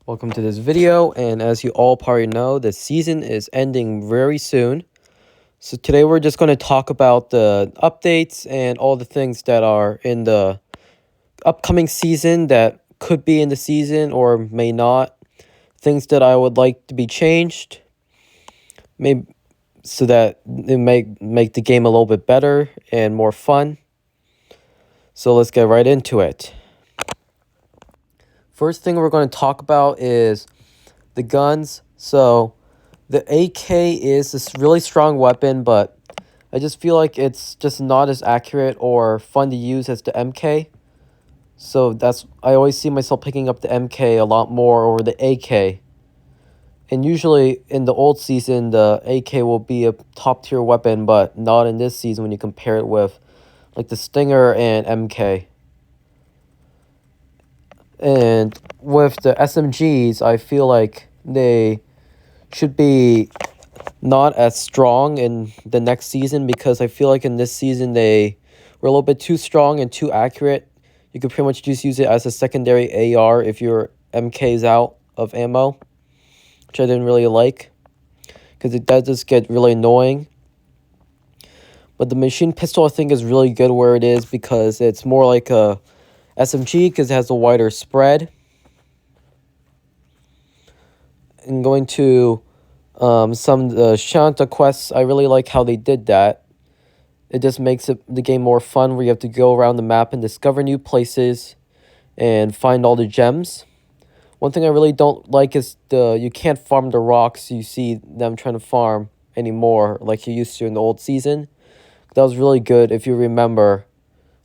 Welcome to this video, and as you all probably know, the season is ending very soon. So today we're just going to talk about the updates and all the things that are in the upcoming season that could be in the season or may not. Things that I would like to be changed, maybe so that it make the game a little bit better and more fun. So let's get right into it. First thing we're going to talk about is the guns. So the AK is this really strong weapon, but I just feel like it's just not as accurate or fun to use as the MK. So I always see myself picking up the MK a lot more over the AK. And usually in the old season, the AK will be a top tier weapon, but not in this season when you compare it with like the Stinger and MK. And with the SMGs, I feel like they should be not as strong in the next season, because I feel like in this season they were a little bit too strong and too accurate. You could pretty much just use it as a secondary AR if your MK's out of ammo, which I didn't really like, because it does just get really annoying. But the machine pistol I think is really good where it is, because it's more like a SMG because it has a wider spread. And going to some of the Shanta quests, I really like how they did that. It just makes the game more fun, where you have to go around the map and discover new places and find all the gems. One thing I really don't like is you can't farm the rocks you see them trying to farm anymore like you used to in the old season. That was really good. If you remember,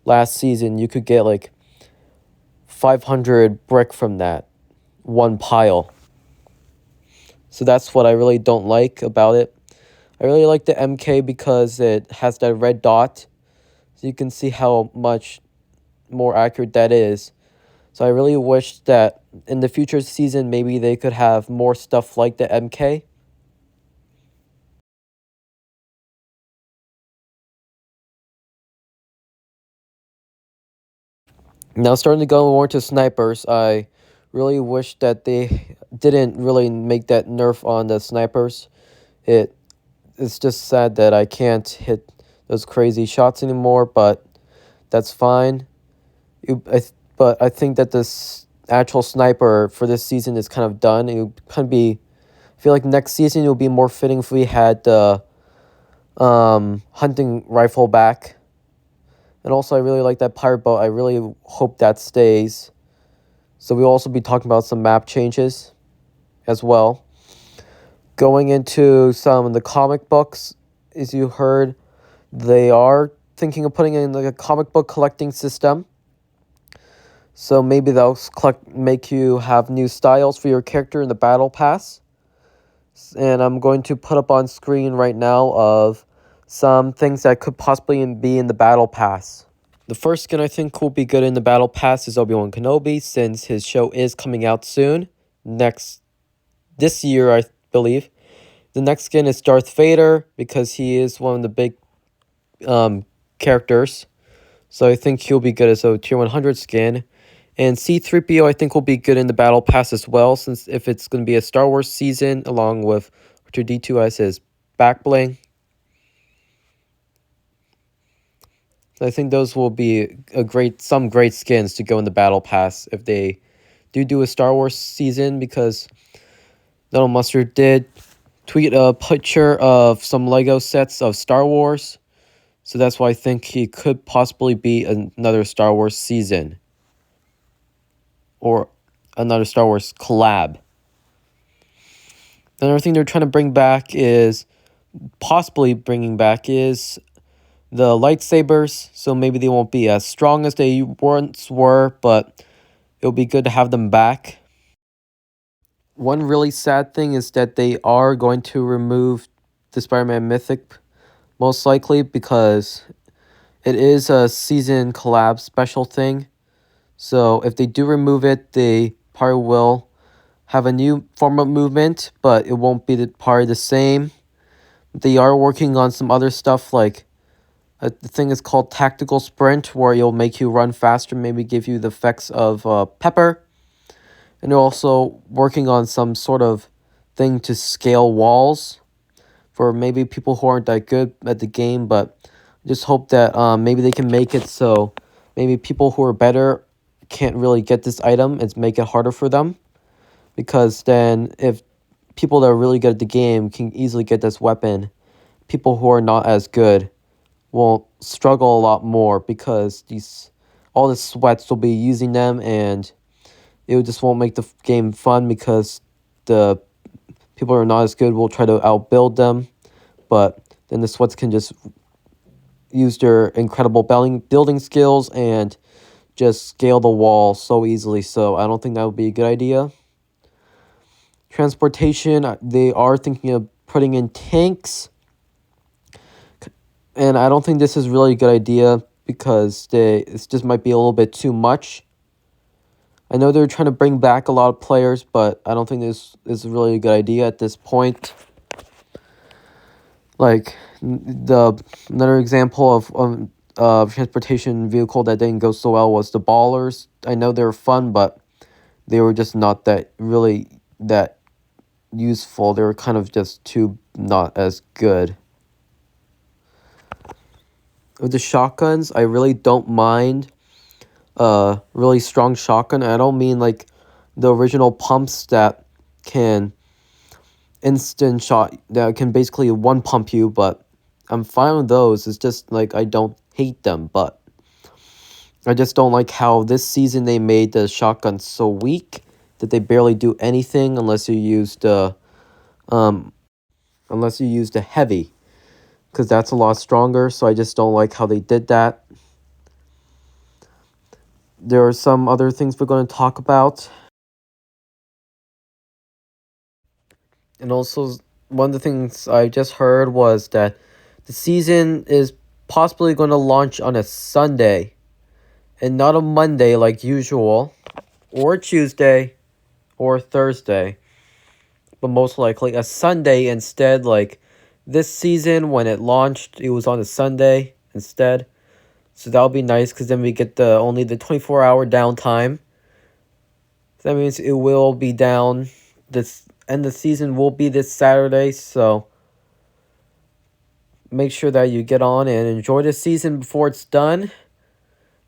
last season you could get like 500 brick from that one pile. So that's what I really don't like about it. I really like the MK because it has that red dot, so you can see how much more accurate that is. So I really wish that in the future season, maybe they could have more stuff like the MK. Now starting to go more to snipers, I really wish that they didn't really make that nerf on the snipers. It's just sad that I can't hit those crazy shots anymore, but that's fine. But I think that this actual sniper for this season is kind of done. It would kind of be, I feel like next season it would be more fitting if we had the hunting rifle back. And also I really like that pirate boat. I really hope that stays. So we'll also be talking about some map changes as well. Going into some of the comic books, as you heard, they are thinking of putting in like a comic book collecting system. So maybe they'll make you have new styles for your character in the battle pass. And I'm going to put up on screen right now of some things that could possibly be in the battle pass. The first skin I think will be good in the battle pass is Obi-Wan Kenobi, since his show is coming out soon. This year, I believe. The next skin is Darth Vader, because he is one of the big characters. So I think he'll be good as a tier 100 skin. And C-3PO I think will be good in the battle pass as well, since if it's going to be a Star Wars season, along with R2-D2 as his back bling. I think those will be some great skins to go in the battle pass if they do a Star Wars season, because Donald Mustard did tweet a picture of some Lego sets of Star Wars. So that's why I think he could possibly be another Star Wars season. Or another Star Wars collab. Another thing they're trying to bring back is the lightsabers. So maybe they won't be as strong as they once were, but it'll be good to have them back. One really sad thing is that they are going to remove the Spider-Man Mythic, most likely, because it is a season collab special thing. So if they do remove it, they probably will have a new form of movement, but it won't be probably the same. They are working on some other stuff, like the thing is called Tactical Sprint, where it'll make you run faster, maybe give you the effects of Pepper. And they're also working on some sort of thing to scale walls for maybe people who aren't that good at the game, but just hope that maybe they can make it so maybe people who are better can't really get this item and make it harder for them. Because then if people that are really good at the game can easily get this weapon, people who are not as good will struggle a lot more because all the sweats will be using them, and it just won't make the game fun because the people who are not as good will try to outbuild them, but then the sweats can just use their incredible building skills and just scale the wall so easily. So I don't think that would be a good idea. Transportation, they are thinking of putting in tanks, and I don't think this is really a good idea because it just might be a little bit too much. I know they're trying to bring back a lot of players, but I don't think this is really a good idea at this point. Like, another example of transportation vehicle that didn't go so well was the Ballers. I know they were fun, but they were just not that useful. They were kind of just too not as good. With the shotguns, I really don't mind really strong shotgun. I don't mean like the original pumps that can instant shot, that can basically one pump you, but I'm fine with those. It's just like I don't hate them, but I just don't like how this season they made the shotgun so weak that they barely do anything unless you use the heavy, because that's a lot stronger. So I just don't like how they did that. There are some other things we're going to talk about. And also, one of the things I just heard was that the season is possibly going to launch on a Sunday and not a Monday like usual, or Tuesday, or Thursday, but most likely a Sunday instead. Like this season, when it launched, it was on a Sunday instead. So that'll be nice because then we get only the 24-hour downtime. So that means it will be down this, and the season will be this Saturday. So make sure that you get on and enjoy the season before it's done.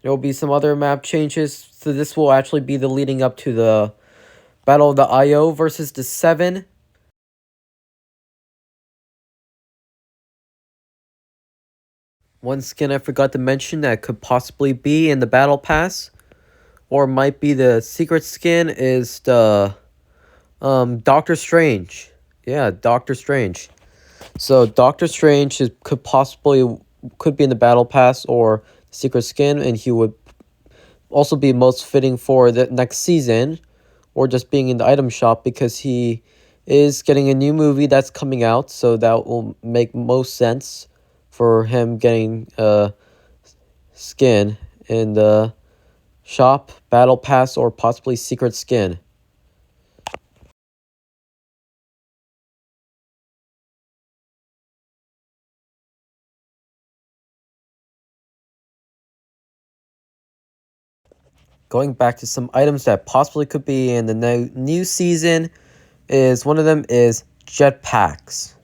There will be some other map changes. So this will actually be the leading up to the Battle of the IO versus the 7. One skin I forgot to mention that could possibly be in the Battle Pass, or might be the secret skin, is the Doctor Strange. Yeah, Doctor Strange. So Doctor Strange could be in the Battle Pass or secret skin, and he would also be most fitting for the next season, or just being in the item shop because he is getting a new movie that's coming out, so that will make most sense for him getting skin in the shop, Battle Pass, or possibly secret skin. Going back to some items that possibly could be in the new season, is one of them is Jetpacks.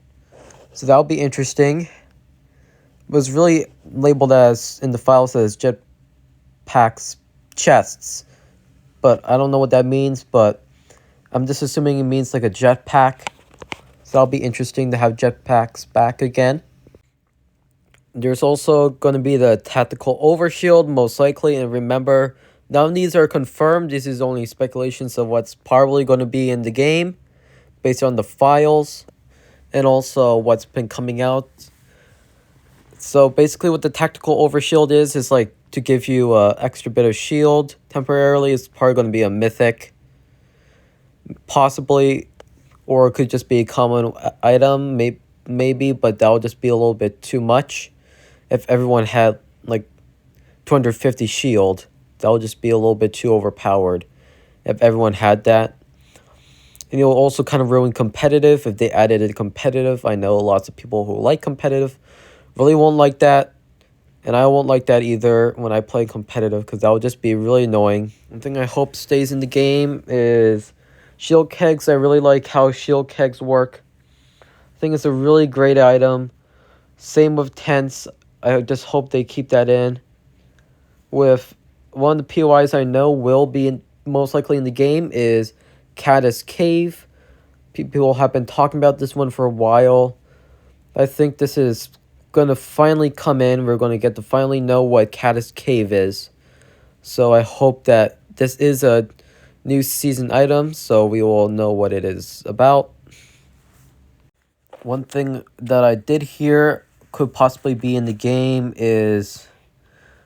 So that'll be interesting. It was really labeled as in the files as Jetpacks chests, but I don't know what that means, but I'm just assuming it means like a jetpack. So that'll be interesting to have jetpacks back again. There's also going to be the tactical overshield, most likely. And remember, none of these are confirmed. This is only speculations of what's probably going to be in the game based on the files and also what's been coming out. So basically what the tactical overshield is like to give you an extra bit of shield temporarily. It's probably going to be a mythic, possibly, or it could just be a common item, maybe, but that would just be a little bit too much. If everyone had like 250 shield, that would just be a little bit too overpowered if everyone had that. And it will also kind of ruin competitive if they added it competitive. I know lots of people who like competitive really won't like that. And I won't like that either when I play competitive, because that will just be really annoying. One thing I hope stays in the game is shield kegs. I really like how shield kegs work. I think it's a really great item. Same with tents. I just hope they keep that in. With one of the POIs I know will be most likely in the game is Caddis Cave. People have been talking about this one for a while. I think this is going to finally come in. We're going to get to finally know what Caddis Cave is. So I hope that this is a new season item, so we will know what it is about. One thing that I did hear could possibly be in the game is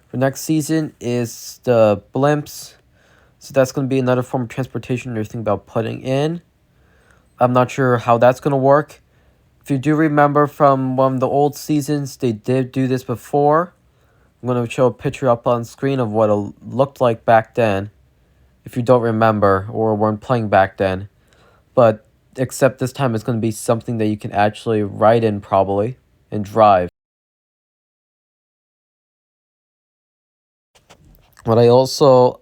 for next season is the Blimps. So that's going to be another form of transportation you're thinking about putting in. I'm not sure how that's going to work. If you do remember from one of the old seasons, they did do this before. I'm going to show a picture up on screen of what it looked like back then. If you don't remember or weren't playing back then. But except this time it's going to be something that you can actually ride in probably and drive. What I also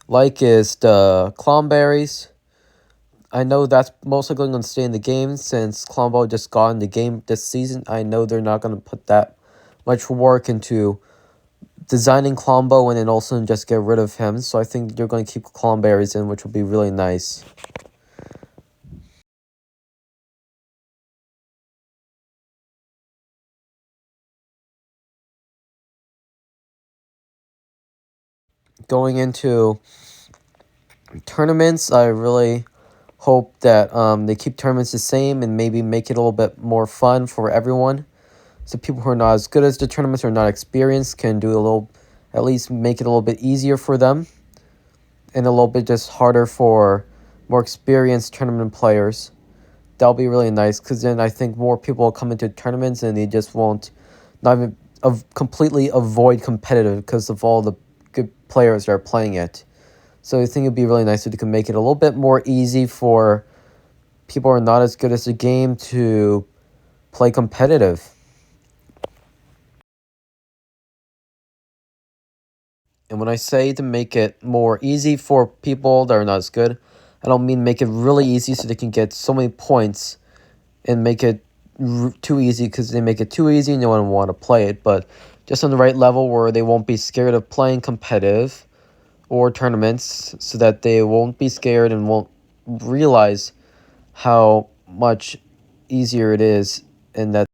like is the clonberries. I know that's mostly going to stay in the game since Clombo just got in the game this season. I know they're not going to put that much work into designing Clombo and then also just get rid of him. So I think you're going to keep Clomberries in, which will be really nice. Going into tournaments, I really hope that they keep tournaments the same and maybe make it a little bit more fun for everyone. So people who are not as good as the tournaments or not experienced can do a little, at least make it a little bit easier for them. And a little bit just harder for more experienced tournament players. That'll be really nice, because then I think more people will come into tournaments and they just won't not even completely avoid competitive because of all the good players that are playing it. So I think it'd be really nice if you can make it a little bit more easy for people who are not as good as the game to play competitive. And when I say to make it more easy for people that are not as good, I don't mean make it really easy so they can get so many points and make it too easy, because they make it too easy and no one will want to play it, but just on the right level where they won't be scared of playing competitive or tournaments, so that they won't be scared and won't realize how much easier it is, and that